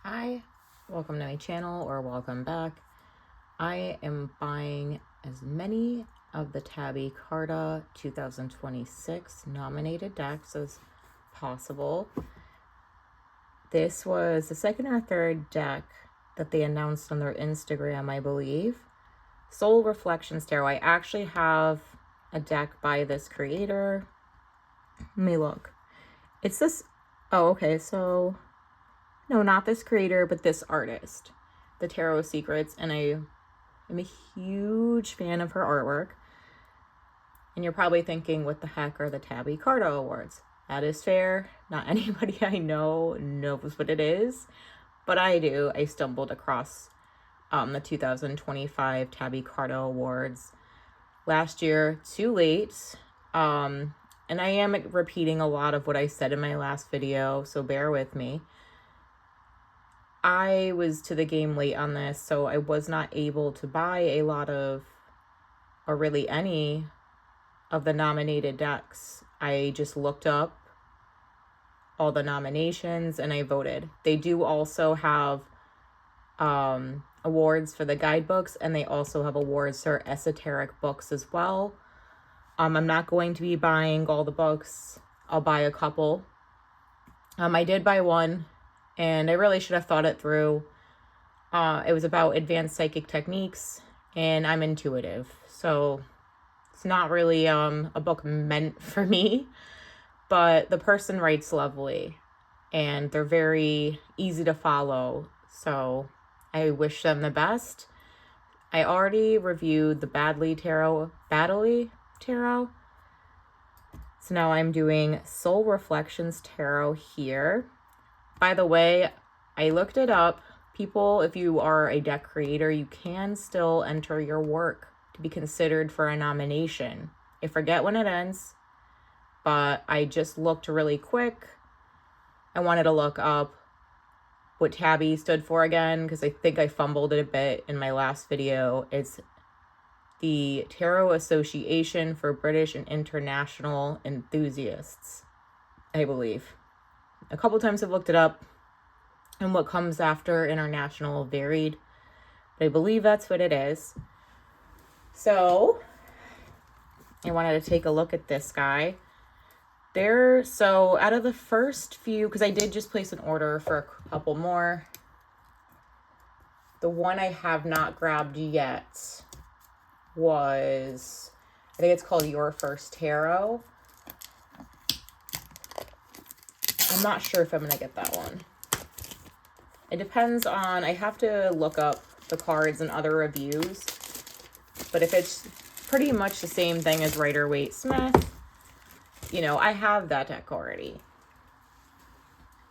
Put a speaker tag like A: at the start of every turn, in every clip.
A: Hi, welcome to my channel or welcome back. I am buying as many of the TABI CARTA 2026 nominated decks as possible. This was the second or third deck that they announced on their Instagram, I believe. Soul Reflections Tarot. I actually have a deck by this creator. Let me look. It's this. Oh, okay. So no, not this creator, but this artist, The Tarot Secrets, and I'm a huge fan of her artwork. And you're probably thinking, what the heck are the TABI CARTA Awards? That is fair. Not anybody I know knows what it is, but I do. I stumbled across the 2025 TABI CARTA Awards last year, too late. And I am repeating a lot of what I said in my last video, so bear with me. I was to the game late on this, so I was not able to buy a lot of, or really any of the nominated decks. I just looked up all the nominations and I voted. They do also have awards for the guidebooks, and they also have awards for esoteric books as well. I'm not going to be buying all the books. I'll buy a couple. I did buy one, and I really should have thought it through. It was about advanced psychic techniques, and I'm intuitive, so it's not really a book meant for me, but the person writes lovely, and they're very easy to follow, so I wish them the best. I already reviewed the Badly Tarot, so now I'm doing Soul Reflections Tarot here. By the way, I looked it up. People, if you are a deck creator, you can still enter your work to be considered for a nomination. I forget when it ends, but I just looked really quick. I wanted to look up what TABI stood for again, because I think I fumbled it a bit in my last video. It's the Tarot Association for British and International Enthusiasts, I believe. A couple times I've looked it up, and what comes after international varied, but I believe that's what it is. So I wanted to take a look at this guy. So out of the first few, because I did just place an order for a couple more, the one I have not grabbed yet was, I think it's called Your First Tarot. I'm not sure if I'm going to get that one. It depends on, I have to look up the cards and other reviews, but if it's pretty much the same thing as Rider-Waite-Smith, you know, I have that deck already.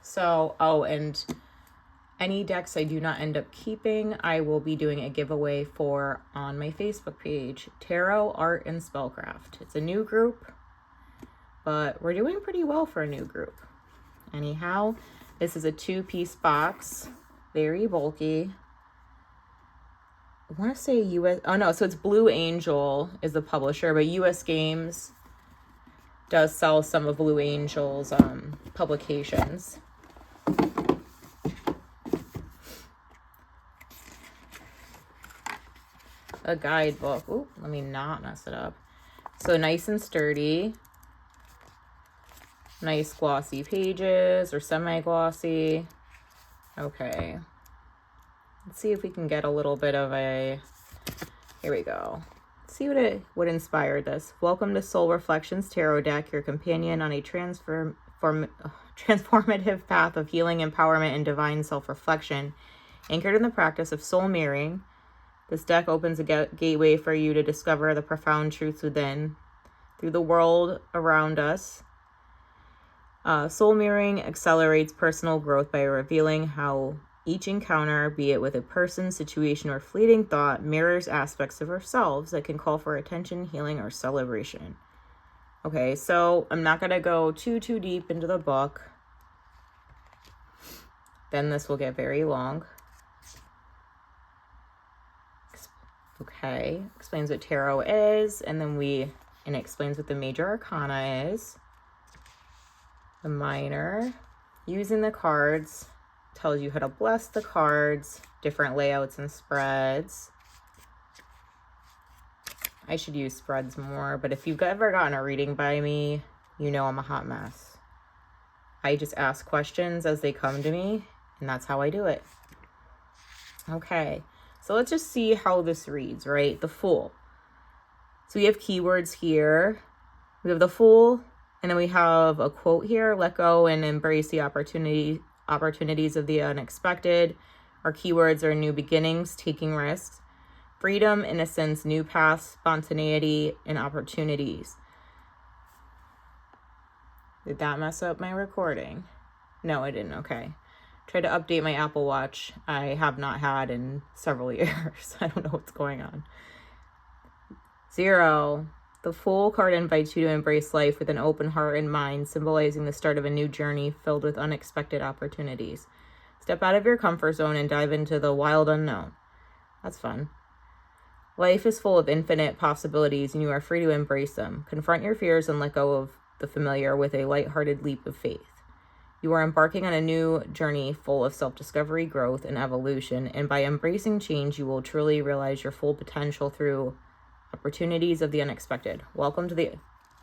A: So, oh, and any decks I do not end up keeping, I will be doing a giveaway for on my Facebook page, Tarot, Art, and Spellcraft. It's a new group, but we're doing pretty well for a new group. Anyhow, this is a 2-piece box, very bulky. I want to say so it's Blue Angel is the publisher, but US Games does sell some of Blue Angel's publications. A guidebook. Ooh, let me not mess it up. So nice and sturdy. Nice glossy pages, or semi-glossy. Okay. Let's see if we can get a little bit of a... Here we go. Let's see what inspired this. Welcome to Soul Reflections Tarot Deck, your companion on a transformative path of healing, empowerment, and divine self-reflection. Anchored in the practice of soul mirroring, this deck opens a gateway for you to discover the profound truths within, through the world around us. Soul mirroring accelerates personal growth by revealing how each encounter, be it with a person, situation, or fleeting thought, mirrors aspects of ourselves that can call for attention, healing, or celebration. Okay, so I'm not going to go too deep into the book. Then this will get very long. Okay, explains what tarot is, and then it explains what the major arcana is. The minor, using the cards, tells you how to bless the cards, different layouts and spreads. I should use spreads more, but if you've ever gotten a reading by me, you know I'm a hot mess. I just ask questions as they come to me, and that's how I do it. Okay, so let's just see how this reads, right? The Fool. So we have keywords here. We have the Fool, and then we have a quote here: let go and embrace the opportunities of the unexpected. Our keywords are new beginnings, taking risks, freedom, innocence, new paths, spontaneity, and opportunities. Did that mess up my recording? No, it didn't. Okay. Tried to update my Apple Watch. I have not had in several years. I don't know what's going on. 0. The Fool card invites you to embrace life with an open heart and mind, symbolizing the start of a new journey filled with unexpected opportunities. Step out of your comfort zone and dive into the wild unknown. That's fun. Life is full of infinite possibilities, and you are free to embrace them. Confront your fears and let go of the familiar with a lighthearted leap of faith. You are embarking on a new journey full of self-discovery, growth, and evolution, and by embracing change, you will truly realize your full potential through opportunities of the unexpected. Welcome to the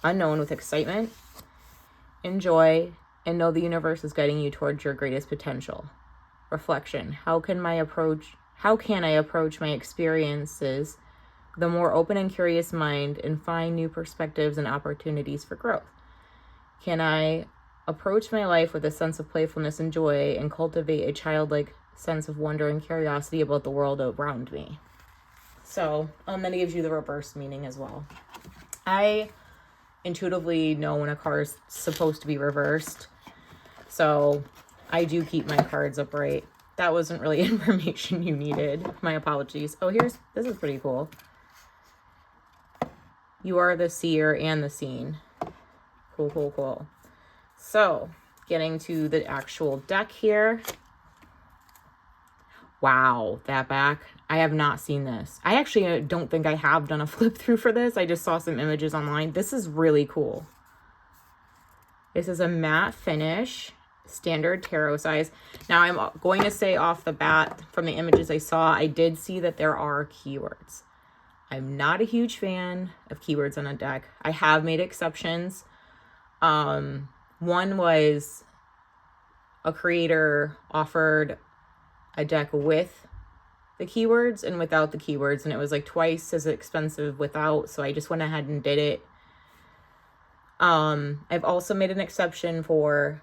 A: unknown with excitement, enjoy, and know the universe is guiding you towards your greatest potential. Reflection. How can I approach my experiences with a more open and curious mind and find new perspectives and opportunities for growth? Can I approach my life with a sense of playfulness and joy and cultivate a childlike sense of wonder and curiosity about the world around me? So, then it gives you the reverse meaning as well. I intuitively know when a card is supposed to be reversed, so I do keep my cards upright. That wasn't really information you needed. My apologies. Oh, this is pretty cool. You are the seer and the seen. Cool, cool, cool. So, getting to the actual deck here. Wow, that back. I have not seen this. I actually don't think I have done a flip through for this. I just saw some images online. This is really cool. This is a matte finish, standard tarot size. Now, I'm going to say off the bat, from the images I saw, I did see that there are keywords. I'm not a huge fan of keywords on a deck. I have made exceptions. One was a creator offered a deck with the keywords and without the keywords, and it was like twice as expensive without, so I just went ahead and did it. I've also made an exception for,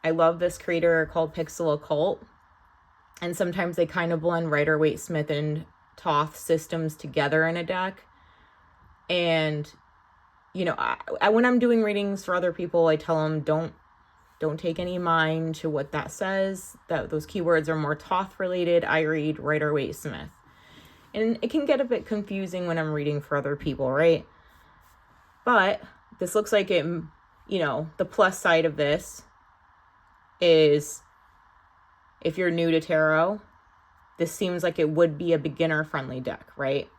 A: I love this creator called Pixel Occult, and sometimes they kind of blend Rider-Waite-Smith and Thoth systems together in a deck. And you know, when I'm doing readings for other people, I tell them don't take any mind to what that says, that those keywords are more Thoth related. I read Rider-Waite-Smith, and it can get a bit confusing when I'm reading for other people, right? But this looks like it, you know, the plus side of this is if you're new to tarot, this seems like it would be a beginner friendly deck, right?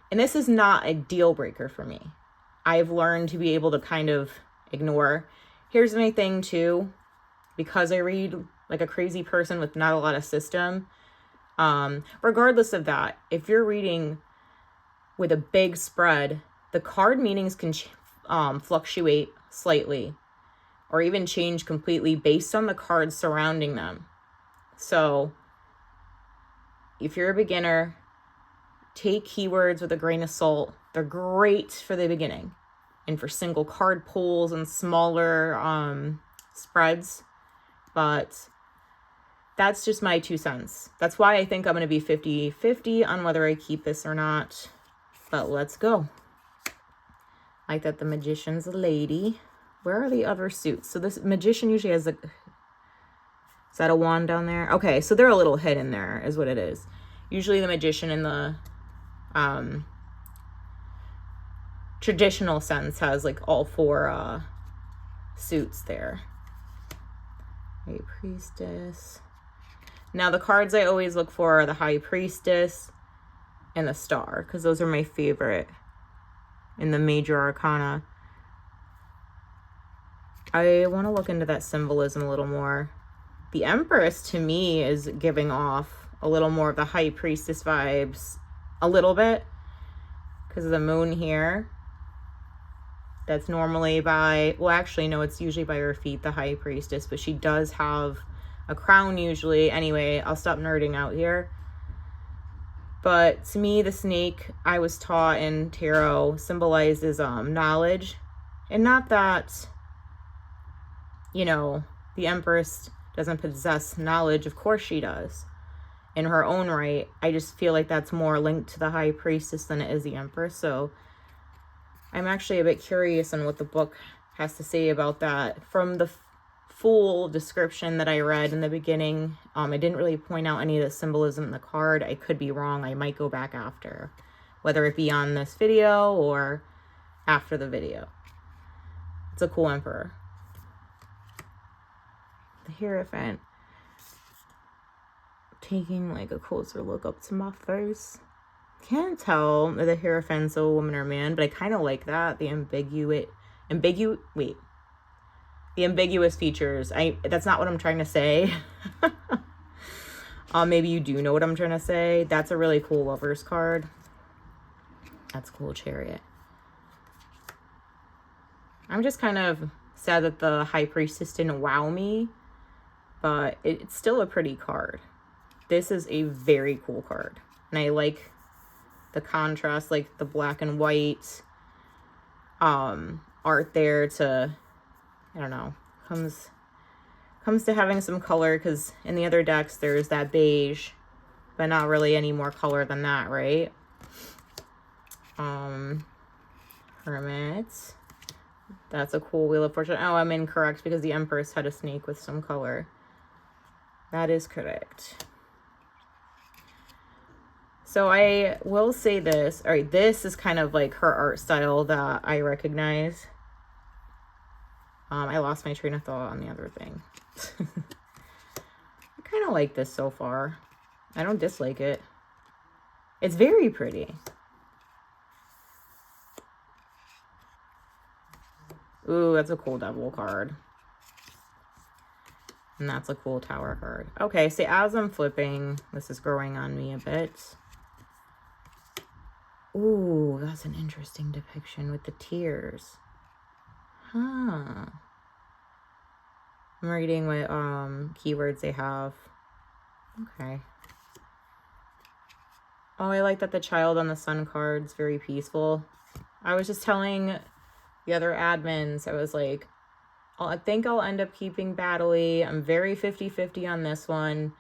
A: And this is not a deal breaker for me. I've learned to be able to kind of ignore. Here's my thing too, because I read like a crazy person with not a lot of system. Regardless of that, if you're reading with a big spread, the card meanings can fluctuate slightly or even change completely based on the cards surrounding them. So if you're a beginner, take keywords with a grain of salt. They're great for the beginning and for single card pulls and smaller spreads. But that's just my 2 cents. That's why I think I'm going to be 50-50 on whether I keep this or not. But let's go. I like that the Magician's a lady. Where are the other suits? So this Magician usually has a... Is that a wand down there? Okay, so they're a little hidden there is what it is. Usually the Magician in the traditional sense has like all 4 suits there. High Priestess. Now the cards I always look for are the High Priestess and the Star, because those are my favorite in the major arcana. I want to look into that symbolism a little more, The Empress, to me, is giving off a little more of the High Priestess vibes. A little bit. Because of the moon here. That's normally by... Well, actually, no, it's usually by her feet, the High Priestess. But she does have a crown usually. Anyway, I'll stop nerding out here. But to me, the snake, I was taught in tarot, symbolizes knowledge. And not that, you know, the Empress doesn't possess knowledge. Of course she does. In her own right. I just feel like that's more linked to the High Priestess than it is the Empress. So I'm actually a bit curious on what the book has to say about that. From the full description that I read in the beginning, I didn't really point out any of the symbolism in the card. I could be wrong. I might go back after, whether it be on this video or after the video. It's a cool emperor. The Hierophant. Taking like a closer look up to my face. Can't tell if the Hierophant's a woman or man, but I kind of like that. The ambiguous features. That's not what I'm trying to say. Maybe you do know what I'm trying to say. That's a really cool Lovers card. That's cool. Chariot. I'm just kind of sad that the High Priestess didn't wow me, but it's still a pretty card. This is a very cool card, and I like the contrast, like the black and white art there to, I don't know, comes to having some color, because in the other decks there's that beige, but not really any more color than that, right? Hermit. That's a cool Wheel of Fortune. Oh, I'm incorrect because the Empress had a snake with some color. That is correct. So I will say this. All right, this is kind of like her art style that I recognize. I lost my train of thought on the other thing. I kind of like this so far. I don't dislike it. It's very pretty. Ooh, that's a cool Devil card. And that's a cool Tower card. Okay, so as I'm flipping, this is growing on me a bit. Ooh, that's an interesting depiction with the tears. Huh. I'm reading what keywords they have. Okay. Oh, I like that the Child on the Sun card's very peaceful. I was just telling the other admins, I was like, I think I'll end up keeping Battley. I'm very 50-50 on this one.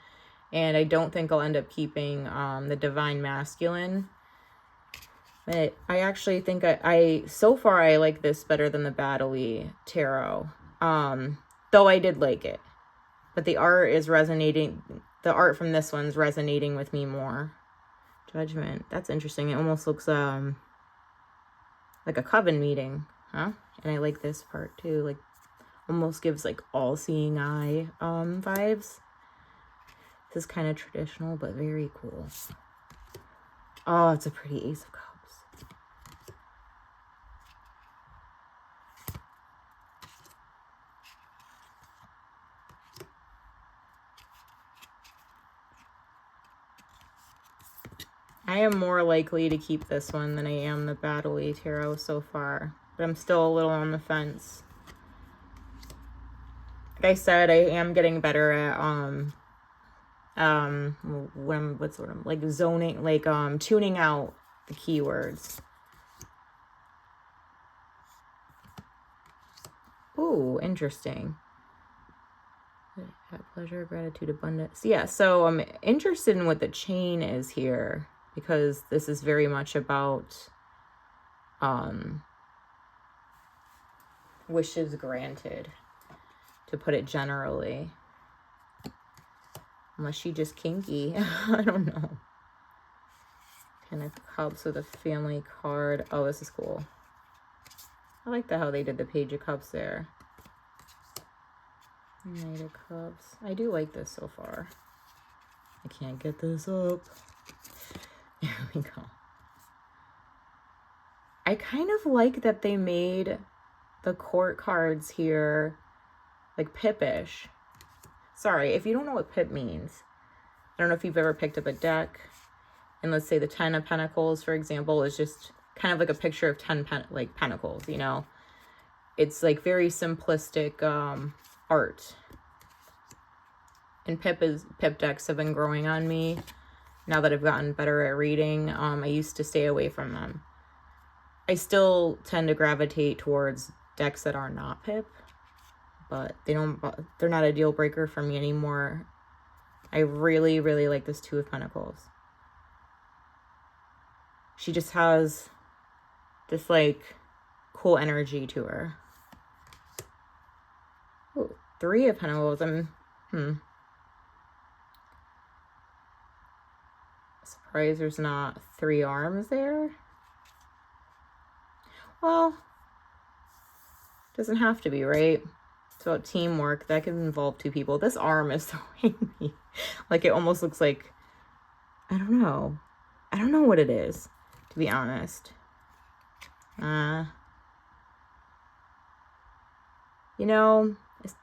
A: And I don't think I'll end up keeping the Divine Masculine. But I actually think so far I like this better than the Battley Tarot. Though I did like it. But the art is resonating. The art from this one's resonating with me more. Judgment. That's interesting. It almost looks like a coven meeting. Huh? And I like this part too. Like, almost gives like all-seeing eye vibes. This is kind of traditional, but very cool. Oh, it's a pretty Ace of Cups. I am more likely to keep this one than I am the Battley Tarot so far. But I'm still a little on the fence. Like I said, I am getting better at zoning, like tuning out the keywords. Ooh, interesting. Pleasure, gratitude, abundance. Yeah, so I'm interested in what the chain is here, because this is very much about wishes granted, to put it generally. Unless she just kinky. I don't know. Ten of Cups with a family card. Oh, this is cool. I like how they did the Page of Cups there. Knight of Cups. I do like this so far. I can't get this up. There we go. I kind of like that they made the court cards here like Pippish. sorry, if you don't know what pip means, I don't know if you've ever picked up a deck, and let's say the 10 of Pentacles, for example, is just kind of like a picture of 10 pentacles, you know? It's like very simplistic art. And pip decks have been growing on me now that I've gotten better at reading. I used to stay away from them. I still tend to gravitate towards decks that are not pip, but they're not a deal breaker for me anymore. I really, really like this Two of Pentacles. She just has this like cool energy to her. Ooh, Three of Pentacles. Surprised there's not 3 arms there. Well, doesn't have to be, right? It's about teamwork. That could involve 2 people. This arm is so angry. Like, it almost looks like, I don't know. I don't know what it is, to be honest. You know,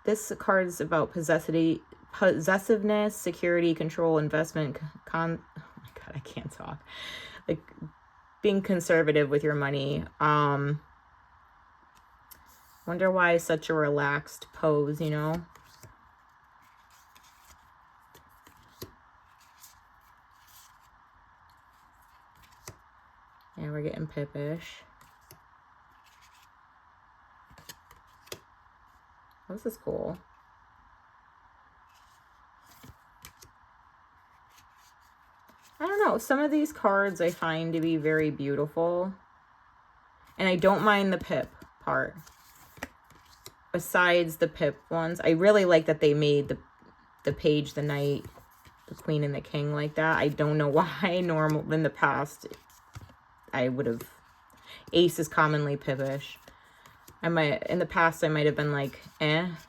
A: this card is about possessiveness, security, control, investment, oh my God, I can't talk. Like, being conservative with your money. Wonder why such a relaxed pose, you know? Yeah, we're getting pippish. This is cool. I don't know. Some of these cards I find to be very beautiful. And I don't mind the pip part. Besides the pip ones, I really like that they made the page, the knight, the queen, and the king like that. I don't know why. Normal in the past, I would have. Ace is commonly pippish. In the past, I might have been like,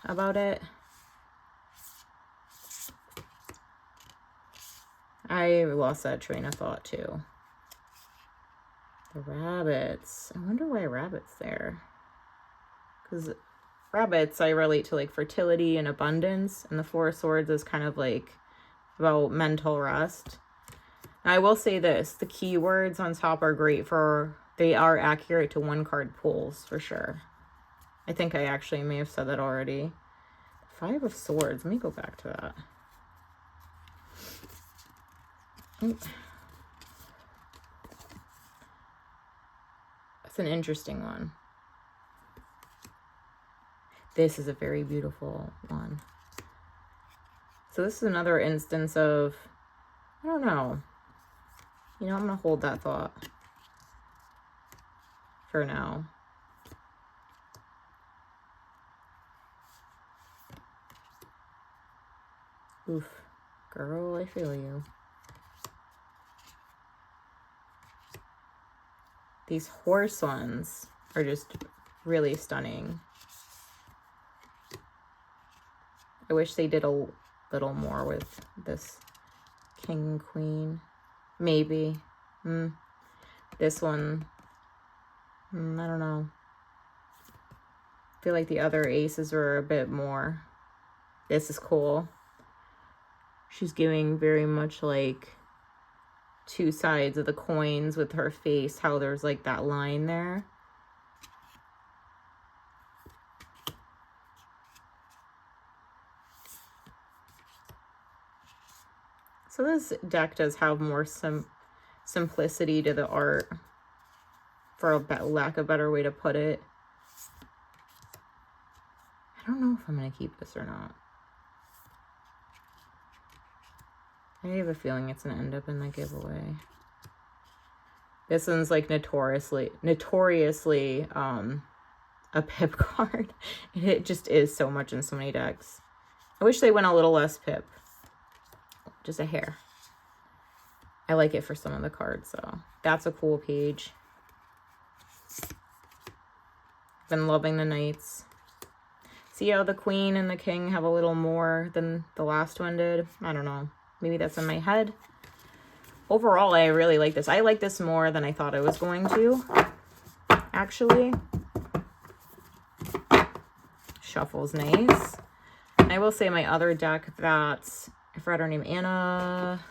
A: about it. I lost that train of thought too. The rabbits. I wonder why a rabbit's there. Because rabbits, I relate to like fertility and abundance. And the Four of Swords is kind of like about mental rest. I will say this. The keywords on top are great they are accurate to 1 card pulls for sure. I think I actually may have said that already. 5 of Swords. Let me go back to that. That's an interesting one. This is a very beautiful one. So this is another instance of, I don't know. You know, I'm going to hold that thought for now. Oof. Girl, I feel you. These horse ones are just really stunning. I wish they did a little more with this king, queen. Maybe. This one, I don't know. I feel like the other aces were a bit more. This is cool. She's giving very much like 2 sides of the coins with her face, how there's like that line there. So this deck does have more simplicity to the art, for a lack of a better way to put it. I don't know if I'm going to keep this or not. I have a feeling it's going to end up in the giveaway. This one's like notoriously a pip card. It just is so much in so many decks. I wish they went a little less pip. Just a hair. I like it for some of the cards, so that's a cool page. Been loving the knights. See how the queen and the king have a little more than the last one did? I don't know. Maybe that's in my head. Overall, I really like this. I like this more than I thought I was going to, actually. Shuffle's nice. I will say my other deck that, I forgot her name, Anna.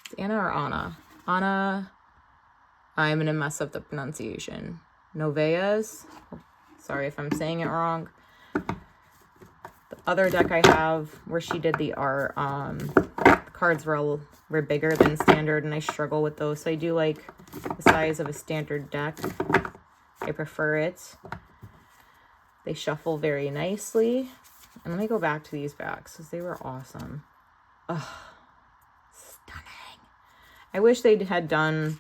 A: It's Anna or Anna? Anna. I'm going to mess up the pronunciation. Noveas. Sorry if I'm saying it wrong. The other deck I have where she did the art, the cards were bigger than standard, and I struggle with those. So I do like the size of a standard deck. I prefer it. They shuffle very nicely. And let me go back to these backs because they were awesome. Ugh, stunning. I wish they had done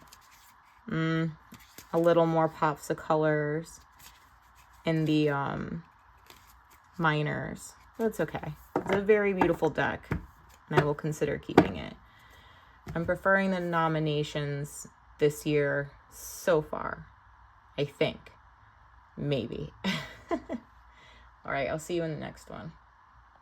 A: a little more pops of colors in the minors. But it's okay. It's a very beautiful deck, and I will consider keeping it. I'm preferring the nominations this year so far. I think. Maybe. All right, I'll see you in the next one.